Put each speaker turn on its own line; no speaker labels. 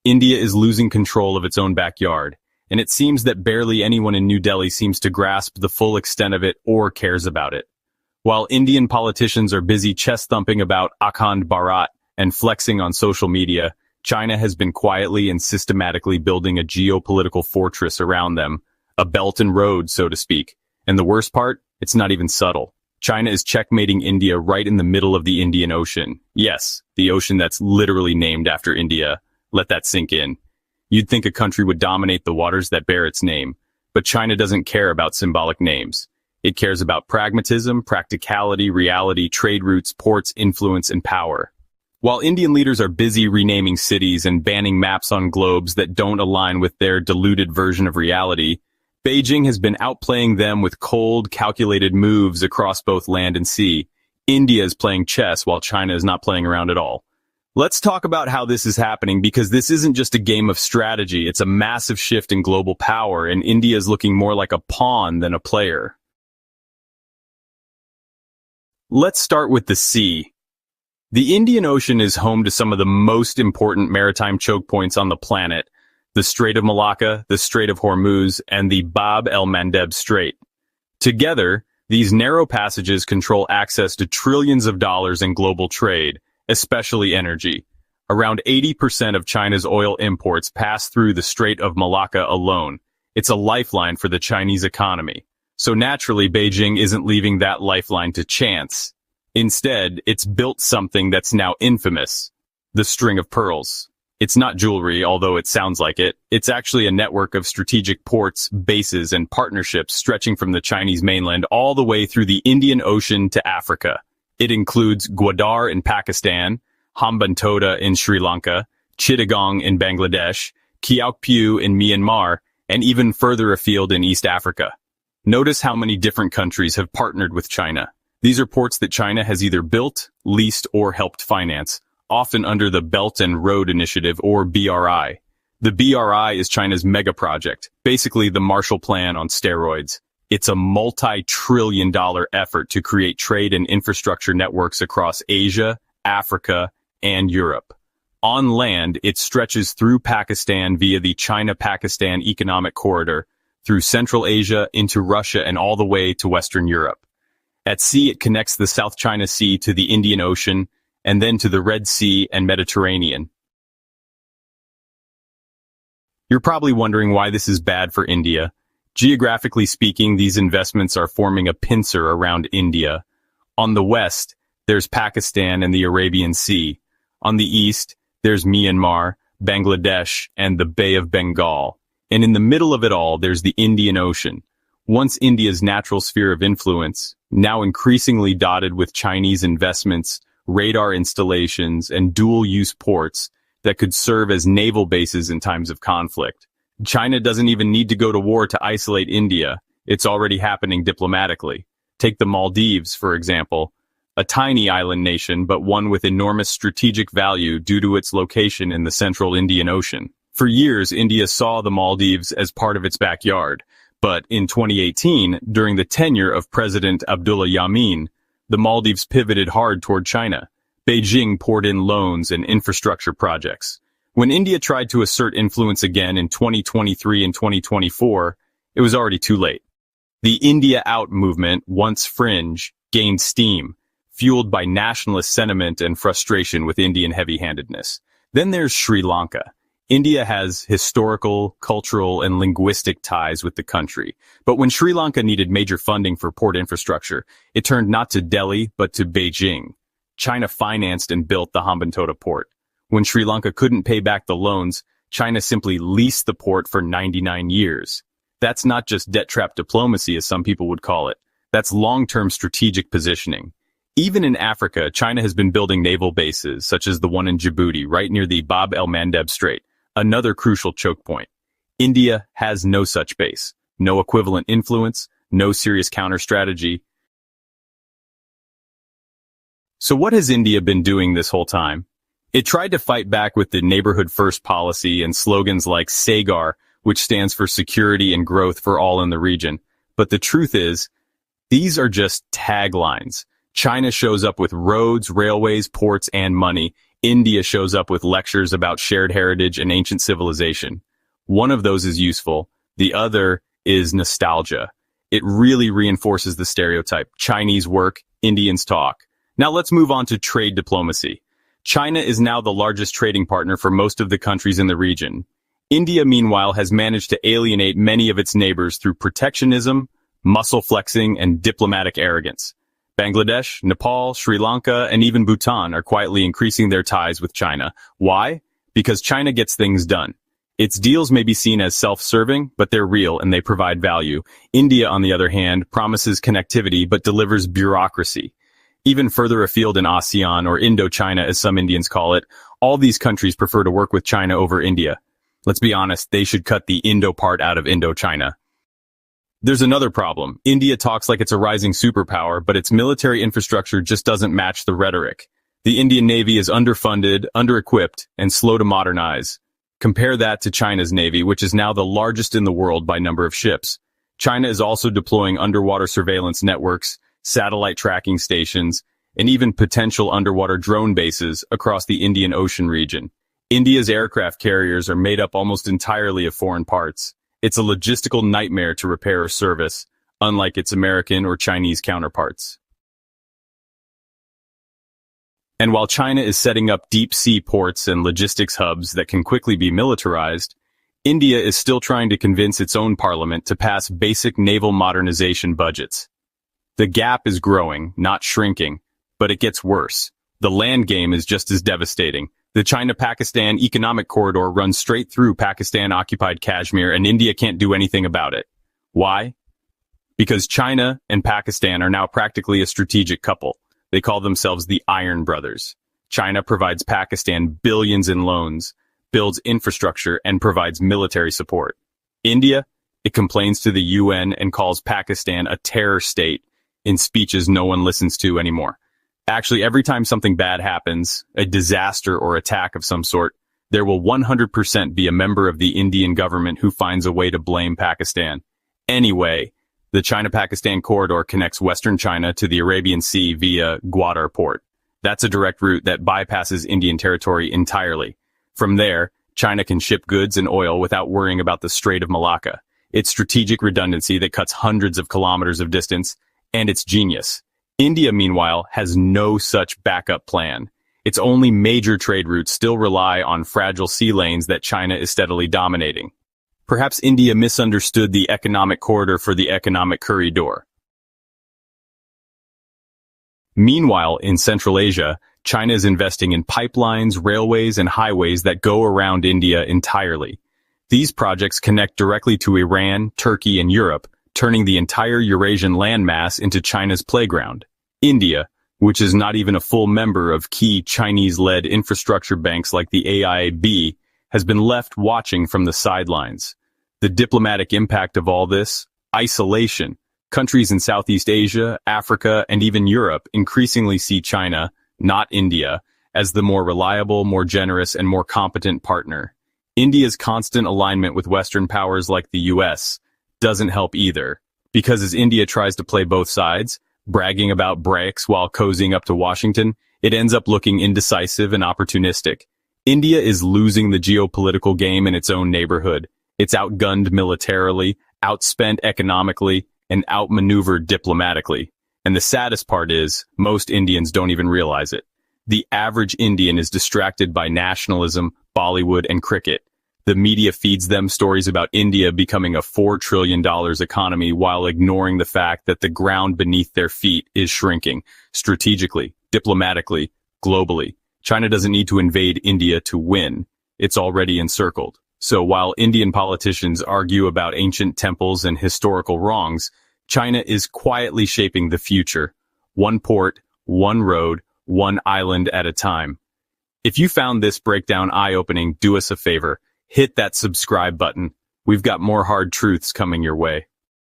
India is losing control of its own backyard, and it seems that barely anyone in New Delhi seems to grasp the full extent of it or cares about it. While Indian politicians are busy chest-thumping about Akhand Bharat and flexing on social media, China has been quietly and systematically building a geopolitical fortress around them, a belt and road, so to speak. And the worst part? It's not even subtle. China is checkmating India right in the middle of the Indian Ocean. Yes, the ocean that's literally named after India. Let that sink in. You'd think a country would dominate the waters that bear its name, but China doesn't care about symbolic names. It cares about pragmatism, practicality, reality, trade routes, ports, influence, and power. While Indian leaders are busy renaming cities and banning maps on globes that don't align with their diluted version of reality, Beijing has been outplaying them with cold, calculated moves across both land and sea. India is playing chess while China is not playing around at all. Let's talk about how this is happening, because this isn't just a game of strategy, it's a massive shift in global power, and India is looking more like a pawn than a player. Let's start with the sea. The Indian Ocean is home to some of the most important maritime choke points on the planet: the Strait of Malacca, the Strait of Hormuz, and the Bab el-Mandeb Strait. Together, these narrow passages control access to trillions of dollars in global trade, especially energy. Around 80% of China's oil imports pass through the Strait of Malacca alone. It's a lifeline for the Chinese economy. So naturally, Beijing isn't leaving that lifeline to chance. Instead, it's built something that's now infamous: the String of Pearls. It's not jewelry, although it sounds like it. It's actually a network of strategic ports, bases, and partnerships stretching from the Chinese mainland all the way through the Indian Ocean to Africa. It includes Gwadar in Pakistan, Hambantota in Sri Lanka, Chittagong in Bangladesh, Kyaukphyu in Myanmar, and even further afield in East Africa. Notice how many different countries have partnered with China. These are ports that China has either built, leased, or helped finance, often under the Belt and Road Initiative, or BRI. The BRI is China's mega project, basically the Marshall Plan on steroids. It's a multi-trillion-dollar effort to create trade and infrastructure networks across Asia, Africa, and Europe. On land, it stretches through Pakistan via the China-Pakistan Economic Corridor, through Central Asia into Russia, and all the way to Western Europe. At sea, it connects the South China Sea to the Indian Ocean, and then to the Red Sea and Mediterranean. You're probably wondering why this is bad for India. Geographically speaking, these investments are forming a pincer around India. On the west, there's Pakistan and the Arabian Sea. On the east, there's Myanmar, Bangladesh, and the Bay of Bengal. And in the middle of it all, there's the Indian Ocean, once India's natural sphere of influence, now increasingly dotted with Chinese investments, radar installations, and dual-use ports that could serve as naval bases in times of conflict. China doesn't even need to go to war to isolate India. It's already happening diplomatically. Take the Maldives, for example, a tiny island nation, but one with enormous strategic value due to its location in the central Indian Ocean. For years, India saw the Maldives as part of its backyard. But in 2018, during the tenure of President Abdullah Yameen, the Maldives pivoted hard toward China. Beijing poured in loans and infrastructure projects. When India tried to assert influence again in 2023 and 2024, it was already too late. The India Out movement, once fringe, gained steam, fueled by nationalist sentiment and frustration with Indian heavy-handedness. Then there's Sri Lanka. India has historical, cultural, and linguistic ties with the country. But when Sri Lanka needed major funding for port infrastructure, it turned not to Delhi, but to Beijing. China financed and built the Hambantota port. When Sri Lanka couldn't pay back the loans, China simply leased the port for 99 years. That's not just debt-trap diplomacy, as some people would call it. That's long-term strategic positioning. Even in Africa, China has been building naval bases, such as the one in Djibouti, right near the Bab el-Mandeb Strait, another crucial choke point. India has no such base, no equivalent influence, no serious counter-strategy. So what has India been doing this whole time? It tried to fight back with the neighborhood first policy and slogans like SAGAR, which stands for security and growth for all in the region. But the truth is, these are just taglines. China shows up with roads, railways, ports, and money. India shows up with lectures about shared heritage and ancient civilization. One of those is useful, the other is nostalgia. It really reinforces the stereotype. Chinese work, Indians talk. Now let's move on to trade diplomacy. China is now the largest trading partner for most of the countries in the region. India, meanwhile, has managed to alienate many of its neighbors through protectionism, muscle flexing, and diplomatic arrogance. Bangladesh, Nepal, Sri Lanka, and even Bhutan are quietly increasing their ties with China. Why? Because China gets things done. Its deals may be seen as self-serving, but they're real and they provide value. India, on the other hand, promises connectivity but delivers bureaucracy. Even further afield in ASEAN, or Indochina as some Indians call it, all these countries prefer to work with China over India. Let's be honest, they should cut the Indo part out of Indochina. There's another problem. India talks like it's a rising superpower, but its military infrastructure just doesn't match the rhetoric. The Indian Navy is underfunded, under-equipped, and slow to modernize. Compare that to China's Navy, which is now the largest in the world by number of ships. China is also deploying underwater surveillance networks, satellite tracking stations, and even potential underwater drone bases across the Indian Ocean region. India's aircraft carriers are made up almost entirely of foreign parts. It's a logistical nightmare to repair or service, unlike its American or Chinese counterparts. And while China is setting up deep-sea ports and logistics hubs that can quickly be militarized, India is still trying to convince its own parliament to pass basic naval modernization budgets. The gap is growing, not shrinking, but it gets worse. The land game is just as devastating. The China-Pakistan economic corridor runs straight through Pakistan-occupied Kashmir, and India can't do anything about it. Why? Because China and Pakistan are now practically a strategic couple. They call themselves the Iron Brothers. China provides Pakistan billions in loans, builds infrastructure, and provides military support. India, it complains to the UN and calls Pakistan a terror state in speeches no one listens to anymore. Actually, every time something bad happens, a disaster or attack of some sort, there will 100% be a member of the Indian government who finds a way to blame Pakistan. Anyway, the China-Pakistan corridor connects Western China to the Arabian Sea via Gwadar port. That's a direct route that bypasses Indian territory entirely. From there, China can ship goods and oil without worrying about the Strait of Malacca. It's strategic redundancy that cuts hundreds of kilometers of distance, and it's genius. India, meanwhile, has no such backup plan. Its only major trade routes still rely on fragile sea lanes that China is steadily dominating. Perhaps India misunderstood the economic corridor for the economic corridor. Meanwhile, in Central Asia, China is investing in pipelines, railways, and highways that go around India entirely. These projects connect directly to Iran, Turkey, and Europe, turning the entire Eurasian landmass into China's playground. India, which is not even a full member of key Chinese-led infrastructure banks like the AIIB, has been left watching from the sidelines. The diplomatic impact of all this? Isolation. Countries in Southeast Asia, Africa, and even Europe increasingly see China, not India, as the more reliable, more generous, and more competent partner. India's constant alignment with Western powers like the US doesn't help either, because as India tries to play both sides, bragging about BRICS while cozying up to Washington, it ends up looking indecisive and opportunistic. India is losing the geopolitical game in its own neighborhood. It's outgunned militarily, outspent economically, and outmaneuvered diplomatically. And the saddest part is, most Indians don't even realize it. The average Indian is distracted by nationalism, Bollywood, and cricket. The media feeds them stories about India becoming a $4 trillion economy while ignoring the fact that the ground beneath their feet is shrinking, strategically, diplomatically, globally. China doesn't need to invade India to win. It's already encircled. So while Indian politicians argue about ancient temples and historical wrongs, China is quietly shaping the future. One port, one road, one island at a time. If you found this breakdown eye-opening, do us a favor. Hit that subscribe button. We've got more hard truths coming your way.